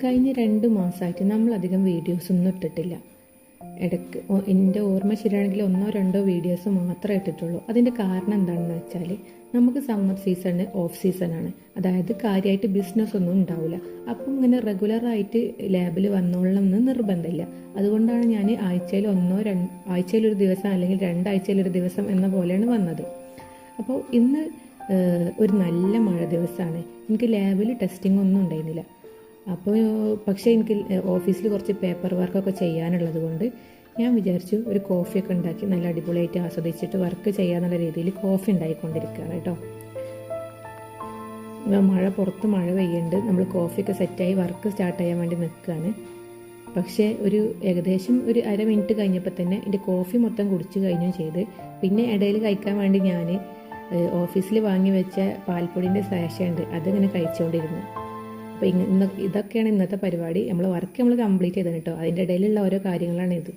കഴിഞ്ഞ 2 മാസമായിട്ട് നമ്മളധികം വീഡിയോസൊന്നും ഇട്ടിട്ടില്ല. ഇടയ്ക്ക് എൻ്റെ ഓർമ്മ ശരിയാണെങ്കിൽ 1-2 വീഡിയോസ് മാത്രമേ ഇട്ടിട്ടുള്ളൂ. അതിൻ്റെ കാരണം എന്താണെന്ന് വെച്ചാൽ നമുക്ക് സമ്മർ സീസണ് ഓഫ് സീസണാണ്. അതായത് കാര്യമായിട്ട് ബിസിനസ് ഒന്നും ഉണ്ടാവില്ല. അപ്പം ഇങ്ങനെ റെഗുലറായിട്ട് ലാബിൽ വന്നോളണമെന്ന് നിർബന്ധമില്ല. അതുകൊണ്ടാണ് ഞാൻ ആഴ്ചയിലൊരു ദിവസം അല്ലെങ്കിൽ 2 ആഴ്ചയിലൊരു ദിവസം എന്ന പോലെയാണ് വന്നത്. അപ്പോൾ ഇന്ന് ഒരു നല്ല മഴ ദിവസമാണ്. എനിക്ക് ലാബിൽ ടെസ്റ്റിംഗ് ഒന്നും ഉണ്ടായിരുന്നില്ല. പക്ഷേ എനിക്ക് ഓഫീസിൽ കുറച്ച് പേപ്പർ വർക്കൊക്കെ ചെയ്യാനുള്ളത് കൊണ്ട് ഞാൻ വിചാരിച്ചു ഒരു കോഫിയൊക്കെ ഉണ്ടാക്കി നല്ല അടിപൊളിയായിട്ട് ആസ്വദിച്ചിട്ട് വർക്ക് ചെയ്യാന്നുള്ള രീതിയിൽ കോഫി ഉണ്ടായിക്കൊണ്ടിരിക്കുകയാണ് കേട്ടോ. പുറത്ത് മഴ പെയ്യുന്നുണ്ട്. നമ്മൾ കോഫിയൊക്കെ സെറ്റായി വർക്ക് സ്റ്റാർട്ട് ചെയ്യാൻ വേണ്ടി നിൽക്കുകയാണ്. പക്ഷേ ഏകദേശം ഒരു 1/2 മിനിറ്റ് കഴിഞ്ഞപ്പോൾ തന്നെ എൻ്റെ കോഫി മൊത്തം കുടിച്ചു കഴിഞ്ഞും ചെയ്ത്. പിന്നെ ഇടയിൽ കഴിക്കാൻ വേണ്ടി ഞാൻ ഓഫീസിൽ വാങ്ങി വെച്ച പാൽപ്പൊടിൻ്റെ സാഷയുണ്ട്, അതിങ്ങനെ കഴിച്ചുകൊണ്ടിരുന്നു. അപ്പോൾ ഇതൊക്കെയാണ് ഇന്നത്തെ പരിപാടി. വർക്ക് നമ്മൾ കംപ്ലീറ്റ് ചെയ്തത് കേട്ടോ. അതിൻ്റെ ഇടയിലുള്ള ഓരോ കാര്യങ്ങളാണ് ഇത്.